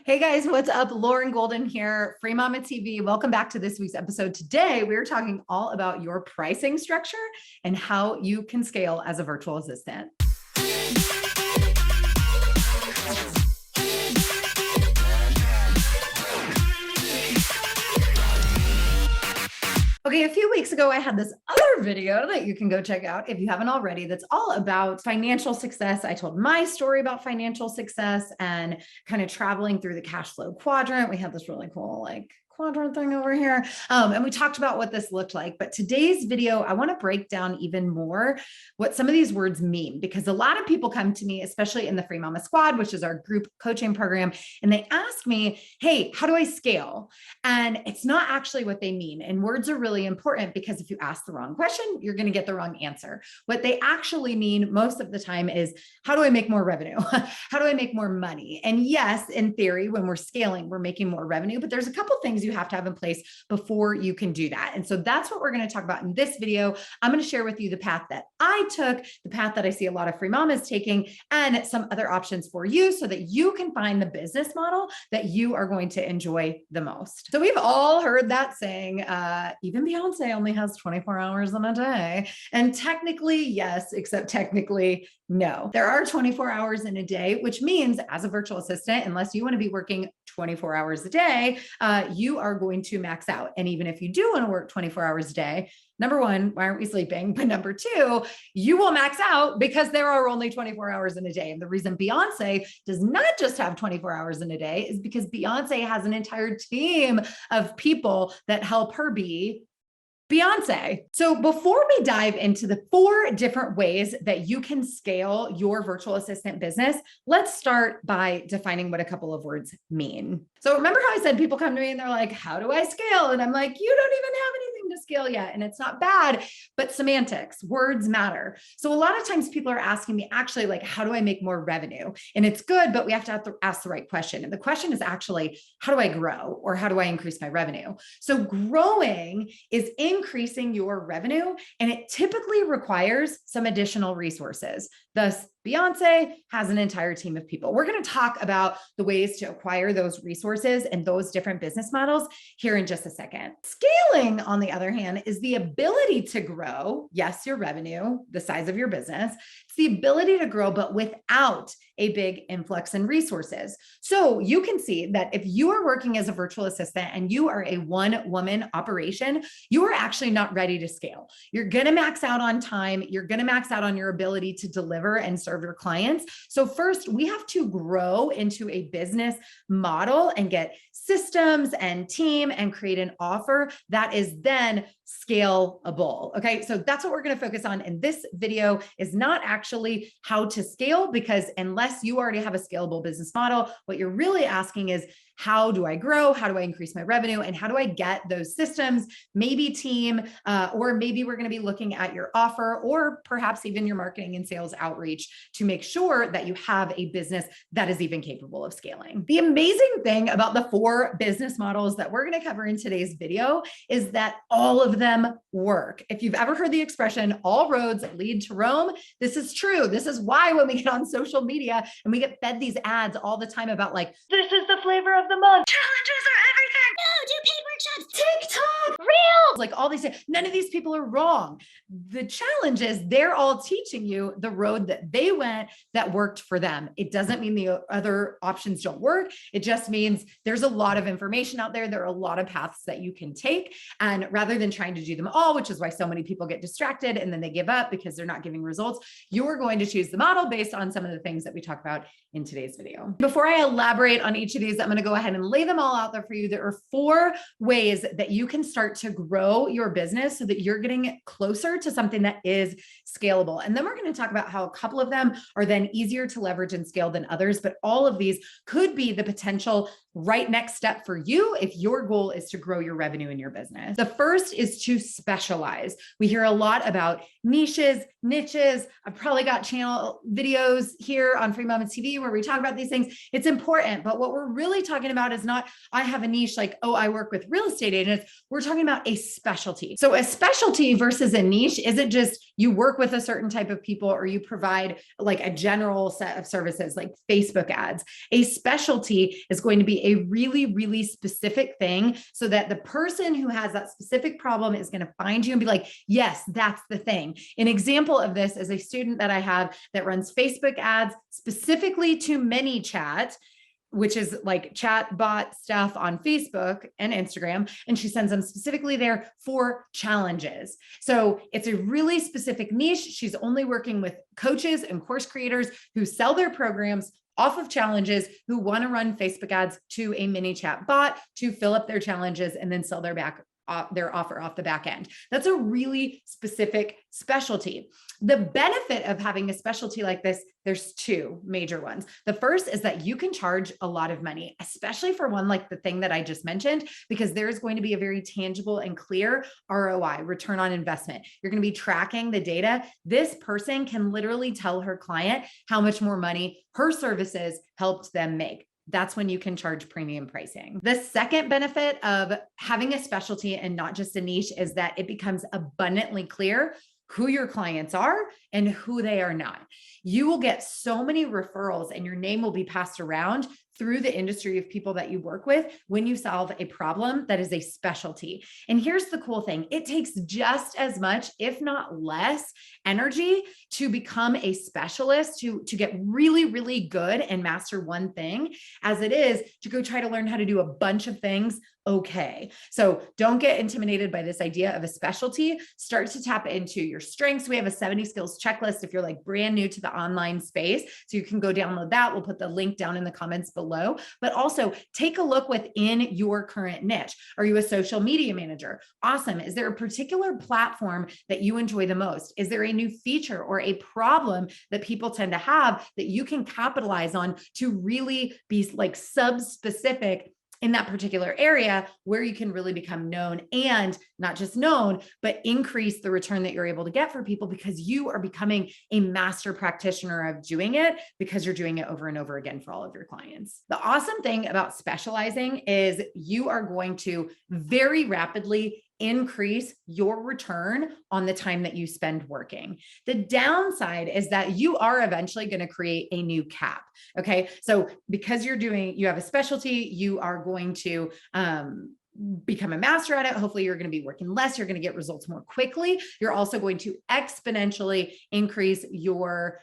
Hey guys, what's up? Lauren Golden here, Free Mama TV. Welcome back to this week's episode. Today, we're talking all about your pricing structure and how you can scale as a virtual assistant. Okay, a few weeks ago, I had this other video that you can go check out if you haven't already, that's all about financial success. I told my story about financial success and kind of traveling through the cash flow quadrant. We had this really cool quadrant thing over here. And we talked about what this looked like. But today's video, I want to break down even more what some of these words mean, because a lot of people come to me, especially in the Free Mama Squad, which is our group coaching program, and they ask me, hey, how do I scale? And it's not actually what they mean. And words are really important because if you ask the wrong question, you're going to get the wrong answer. What they actually mean most of the time is, how do I make more revenue? How do I make more money? And yes, in theory, when we're scaling, we're making more revenue, but there's a couple things you have to have in place before you can do that. And so that's what we're going to talk about in this video. I'm going to share with you the path that I took, the path that I see a lot of free mamas taking, and some other options for you so that you can find the business model that you are going to enjoy the most. So we've all heard that saying, even Beyonce only has 24 hours in a day. And technically, yes, except technically, no. There are 24 hours in a day, which means as a virtual assistant, unless you want to be working 24 hours a day, you are going to max out. And even if you do want to work 24 hours a day, number one, why aren't we sleeping? But number two, you will max out because there are only 24 hours in a day. And the reason Beyonce does not just have 24 hours in a day is because Beyonce has an entire team of people that help her be Beyonce. So before we dive into the 4 different ways that you can scale your virtual assistant business, let's start by defining what a couple of words mean. So remember how I said people come to me and they're like, how do I scale? And I'm like, you don't even have anything to scale yet. And it's not bad, but semantics, words matter. So a lot of times people are asking me actually like, how do I make more revenue? And it's good, but we have to ask the right question. And the question is actually, how do I grow or how do I increase my revenue? So growing is increasing your revenue, and it typically requires some additional resources. Thus, Beyonce has an entire team of people. We're going to talk about the ways to acquire those resources and those different business models here in just a second. Scaling, on the other hand, is the ability to grow, yes, your revenue, the size of your business. It's the ability to grow, but without a big influx in resources. So you can see that if you are working as a virtual assistant and you are a one-woman operation, you are actually not ready to scale. You're going to max out on time. You're going to max out on your ability to deliver and serve your clients. So first, we have to grow into a business model and get systems and team and create an offer that is then scalable. Okay, so that's what we're going to focus on in this video, is not actually how to scale, because unless you already have a scalable business model, what you're really asking is, how do I grow? How do I increase my revenue? And how do I get those systems, maybe team, or maybe we're going to be looking at your offer or perhaps even your marketing and sales outreach to make sure that you have a business that is even capable of scaling. The amazing thing about the 4 business models that we're going to cover in today's video is that all of them work. If you've ever heard the expression, all roads lead to Rome, this is true. This is why when we get on social media and we get fed these ads all the time about like, this is the flavor of the month, challenges are everything. No, do paid workshops, TikTok, Reels, like all these things. None of these people are wrong. The challenge is they're all teaching you the road that they went that worked for them. It doesn't mean the other options don't work. It just means there's a lot of information out there. There are a lot of paths that you can take. And rather than trying to do them all, which is why so many people get distracted and then they give up because they're not giving results, you're going to choose the model based on some of the things that we talk about in today's video. Before I elaborate on each of these, I'm going to go ahead and lay them all out there for you. There are 4 ways that you can start to grow your business so that you're getting closer to something that is scalable. And then we're going to talk about how a couple of them are then easier to leverage and scale than others, but all of these could be the potential right next step for you if your goal is to grow your revenue in your business. The first is to specialize. We hear a lot about niches, niches. I've probably got channel videos here on Free Mama TV where we talk about these things. It's important, but what we're really talking about is not, I have a niche like, oh, I work with real estate agents. We're talking about a specialty. So a specialty versus a niche isn't just you work with a certain type of people or you provide like a general set of services like Facebook ads. A specialty is going to be a really, really specific thing so that the person who has that specific problem is going to find you and be like, yes, that's the thing. An example of this is a student that I have that runs Facebook ads specifically to ManyChat, which is like chat bot stuff on Facebook and Instagram. And she sends them specifically there for challenges. So it's a really specific niche. She's only working with coaches and course creators who sell their programs off of challenges, who want to run Facebook ads to a ManyChat bot to fill up their challenges and then sell their offer off the back end. That's a really specific specialty. The benefit of having a specialty like this, there's two major ones. The first is that you can charge a lot of money, especially for one like the thing that I just mentioned, because there's going to be a very tangible and clear ROI, return on investment. You're going to be tracking the data. This person can literally tell her client how much more money her services helped them make. That's when you can charge premium pricing. The second benefit of having a specialty and not just a niche is that it becomes abundantly clear who your clients are and who they are not. You will get so many referrals and your name will be passed around through the industry of people that you work with when you solve a problem that is a specialty. And here's the cool thing. It takes just as much, if not less, energy to become a specialist, to get really, really good and master one thing as it is to go try to learn how to do a bunch of things okay. So don't get intimidated by this idea of a specialty. Start to tap into your strengths. We have a 70 skills checklist if you're like brand new to the online space. So you can go download that. We'll put the link down in the comments below, but also take a look within your current niche. Are you a social media manager? Awesome. Is there a particular platform that you enjoy the most? Is there a new feature or a problem that people tend to have that you can capitalize on to really be like sub-specific in that particular area where you can really become known, and not just known, but increase the return that you're able to get for people because you are becoming a master practitioner of doing it because you're doing it over and over again for all of your clients. The awesome thing about specializing is you are going to very rapidly increase your return on the time that you spend working. The downside is that you are eventually going to create a new cap. Okay. So because you have a specialty, you are going to, become a master at it. Hopefully you're going to be working less. You're going to get results more quickly. You're also going to exponentially increase your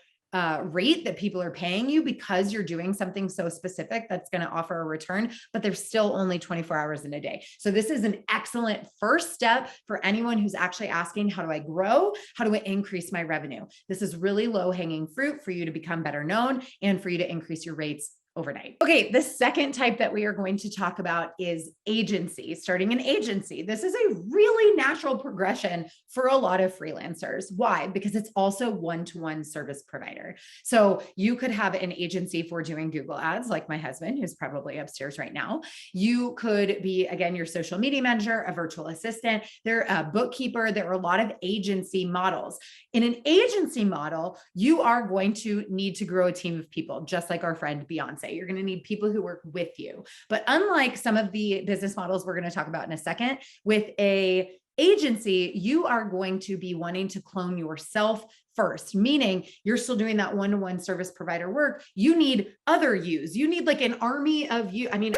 rate that people are paying you because you're doing something so specific that's going to offer a return, but there's still only 24 hours in a day. So this is an excellent first step for anyone who's actually asking, how do I grow? How do I increase my revenue? This is really low hanging fruit for you to become better known and for you to increase your rates overnight. Okay, the second type that we are going to talk about is agency, starting an agency. This is a really natural progression for a lot of freelancers. Why? Because it's also one-to-one service provider. So you could have an agency for doing Google ads, like my husband, who's probably upstairs right now. You could be, again, your social media manager, a virtual assistant, they're a bookkeeper. There are a lot of agency models. In an agency model, you are going to need to grow a team of people, just like our friend Beyonce. You're going to need people who work with you. But unlike some of the business models we're going to talk about in a second, with a agency, you are going to be wanting to clone yourself first, meaning you're still doing that one-to-one service provider work. You need other yous. You need like an army of you. I mean,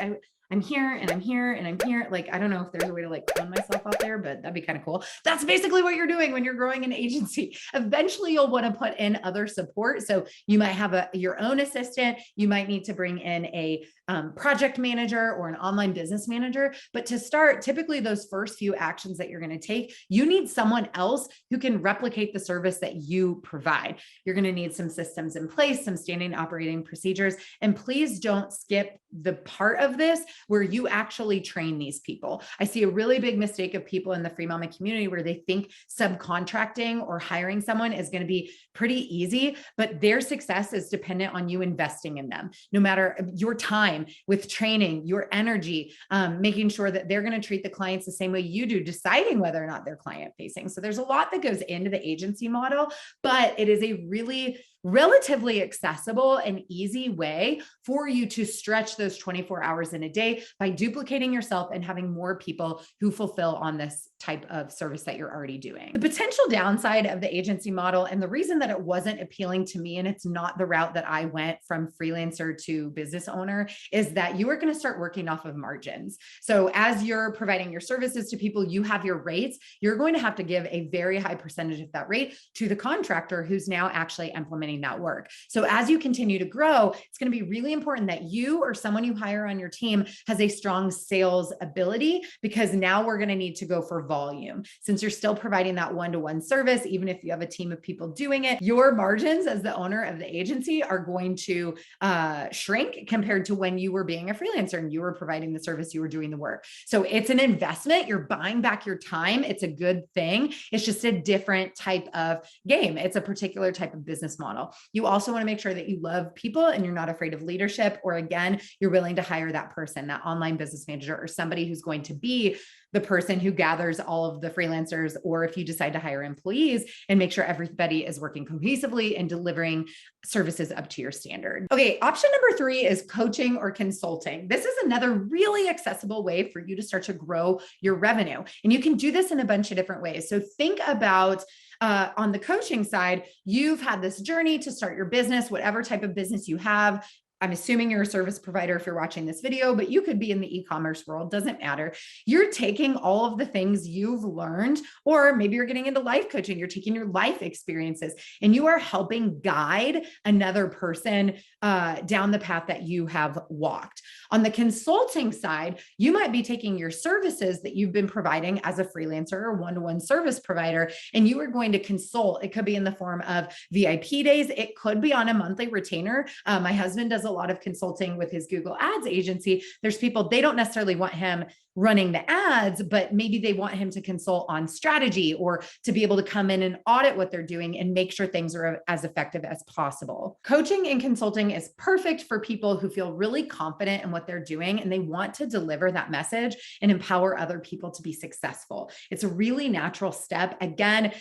I'm here and I'm here and I'm here. Like, I don't know if there's a way to like clone myself out there, but that'd be kind of cool. That's basically what you're doing when you're growing an agency. Eventually you'll want to put in other support. So you might have your own assistant. You might need to bring in a project manager or an online business manager. But to start, typically those first few actions that you're going to take, you need someone else who can replicate the service that you provide. You're going to need some systems in place, some standing operating procedures, and please don't skip the part of this where you actually train these people. I see a really big mistake of people in the Free Mama community where they think subcontracting or hiring someone is going to be pretty easy, but their success is dependent on you investing in them, no matter your time with training, your energy, making sure that they're going to treat the clients the same way you do, deciding whether or not they're client facing. So there's a lot that goes into the agency model, but it is a really relatively accessible and easy way for you to stretch those 24 hours in a day by duplicating yourself and having more people who fulfill on this type of service that you're already doing. The potential downside of the agency model, and the reason that it wasn't appealing to me, and it's not the route that I went from freelancer to business owner, is that you are going to start working off of margins. So as you're providing your services to people, you have your rates. You're going to have to give a very high percentage of that rate to the contractor who's now actually implementing that work. So as you continue to grow, it's going to be really important that you or someone you hire on your team has a strong sales ability, because now we're going to need to go for volume. Since you're still providing that one-to-one service, even if you have a team of people doing it, your margins as the owner of the agency are going to shrink compared to when you were being a freelancer and you were providing the service, you were doing the work. So it's an investment. You're buying back your time. It's a good thing. It's just a different type of game. It's a particular type of business model. You also want to make sure that you love people and you're not afraid of leadership, or again, you're willing to hire that person, that online business manager, or somebody who's going to be the person who gathers all of the freelancers, or if you decide to hire employees, and make sure everybody is working cohesively and delivering services up to your standard. Okay, option number 3 is coaching or consulting. This is another really accessible way for you to start to grow your revenue. And you can do this in a bunch of different ways. So think about on the coaching side, you've had this journey to start your business, whatever type of business you have. I'm assuming you're a service provider if you're watching this video, but you could be in the e-commerce world, doesn't matter. You're taking all of the things you've learned, or maybe you're getting into life coaching, you're taking your life experiences and you are helping guide another person down the path that you have walked. On the consulting side, you might be taking your services that you've been providing as a freelancer or one-to-one service provider, and you are going to consult. It could be in the form of VIP days. It could be on a monthly retainer. My husband does a lot of consulting with his Google Ads agency. There's people, they don't necessarily want him running the ads, but maybe they want him to consult on strategy or to be able to come in and audit what they're doing and make sure things are as effective as possible. Coaching and consulting is perfect for people who feel really confident in what they're doing and they want to deliver that message and empower other people to be successful. It's a really natural step. Again,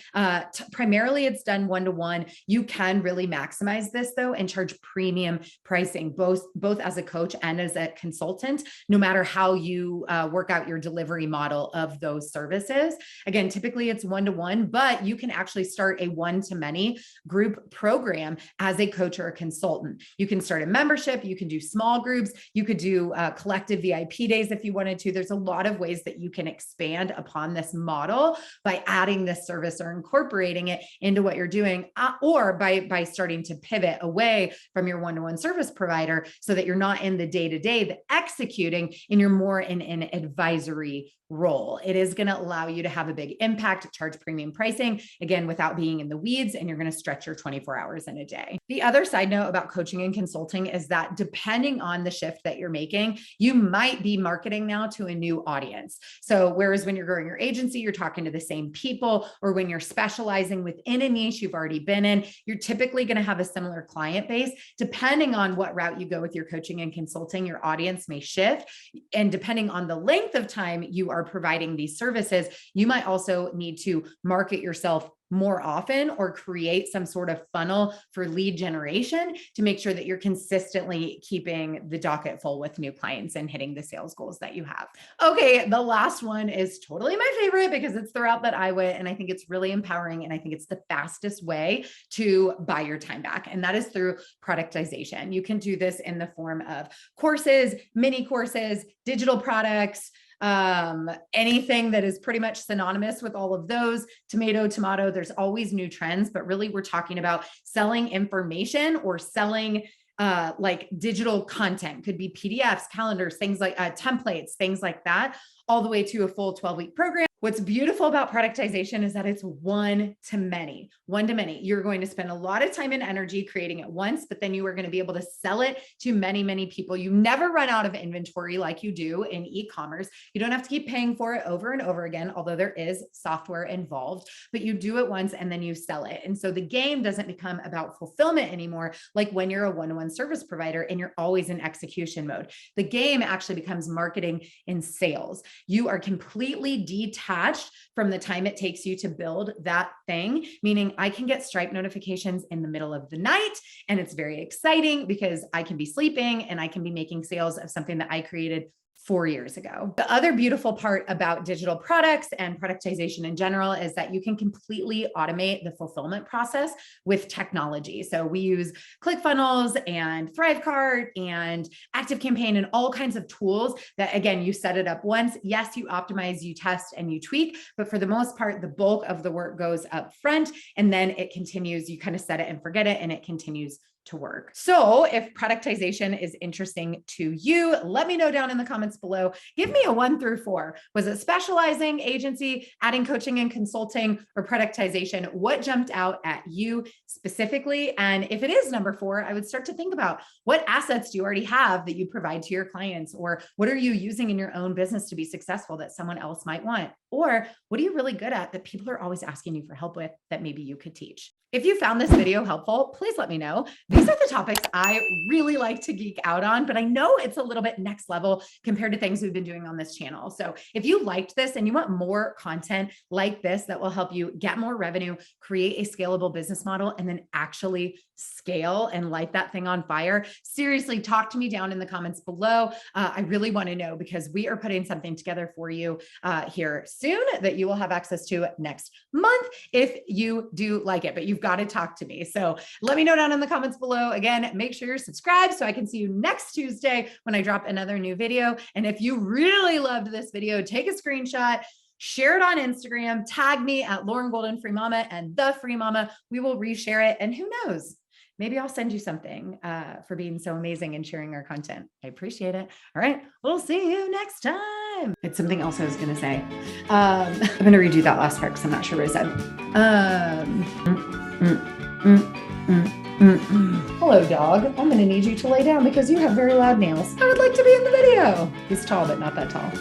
primarily it's done one-to-one. You can really maximize this though and charge premium pricing, both as a coach and as a consultant, no matter how you work out your delivery model of those services. Again, typically it's one-to-one, but you can actually start a one-to-many group program as a coach or a consultant. You can start a membership, you can do small groups, you could do collective VIP days if you wanted to. There's a lot of ways that you can expand upon this model by adding this service or incorporating it into what you're doing, or by starting to pivot away from your one-to-one service provider so that you're not in the day-to-day, the executing, and you're more in an advisory role. It is going to allow you to have a big impact, charge premium pricing, again, without being in the weeds, and you're going to stretch your 24 hours in a day. The other side note about coaching and consulting is that depending on the shift that you're making, you might be marketing now to a new audience. So whereas when you're growing your agency, you're talking to the same people, or when you're specializing within a niche you've already been in, you're typically going to have a similar client base. Depending on what route you go with your coaching and consulting, your audience may shift. And depending on the length of time you are providing these services, you might also need to market yourself more often or create some sort of funnel for lead generation to make sure that you're consistently keeping the docket full with new clients and hitting the sales goals that you have. Okay, the last one is totally my favorite because it's the route that I went, and I think it's really empowering, and I think it's the fastest way to buy your time back, and that is through productization. You can do this in the form of courses, mini courses, digital products, anything that is pretty much synonymous with all of those. Tomato, there's always new trends, but really we're talking about selling information or selling like digital content. Could be PDFs, calendars, things like templates, things like that, all the way to a full 12-week program. What's beautiful about productization is that it's one-to-many. You're going to spend a lot of time and energy creating it once, but then you are going to be able to sell it to many, many people. You never run out of inventory like you do in e-commerce. You don't have to keep paying for it over and over again, although there is software involved, but you do it once and then you sell it. And so the game doesn't become about fulfillment anymore, like when you're a one-to-one service provider and you're always in execution mode. The game actually becomes marketing and sales. You are completely detached detached from the time it takes you to build that thing, meaning I can get Stripe notifications in the middle of the night. And it's very exciting because I can be sleeping and I can be making sales of something that I created 4 years ago. The other beautiful part about digital products and productization in general is that you can completely automate the fulfillment process with technology. So we use ClickFunnels and ThriveCart and ActiveCampaign and all kinds of tools that, again, you set it up once. Yes, you optimize, you test, and you tweak, but for the most part, the bulk of the work goes up front and then it continues. You kind of set it and forget it and it continues to work. So if productization is interesting to you, let me know down in the comments below. Give me a 1 through 4. Was it specializing, agency, adding coaching and consulting, or productization? What jumped out at you specifically? And if it is number 4, I would start to think about what assets do you already have that you provide to your clients, or what are you using in your own business to be successful that someone else might want? Or what are you really good at that people are always asking you for help with that maybe you could teach? If you found this video helpful, please let me know. These are the topics I really like to geek out on, but I know it's a little bit next level compared to things we've been doing on this channel. So if you liked this and you want more content like this that will help you get more revenue, create a scalable business model, and then actually scale and light that thing on fire, seriously, talk to me down in the comments below. I really want to know because we are putting something together for you here soon that you will have access to next month if you do like it, but you've got to talk to me. So let me know down in the comments below. Again, make sure you're subscribed so I can see you next Tuesday when I drop another new video. And if you really loved this video, take a screenshot, share it on Instagram, tag me at Lauren Golden Free Mama and The Free Mama. We will reshare it. And who knows, maybe I'll send you something for being so amazing and sharing our content. I appreciate it. All right, we'll see you next time. It's something else I was going to say. I'm going to redo that last part because I'm not sure what I said. Hello, dog. I'm going to need you to lay down because you have very loud nails. I would like to be in the video. He's tall, but not that tall.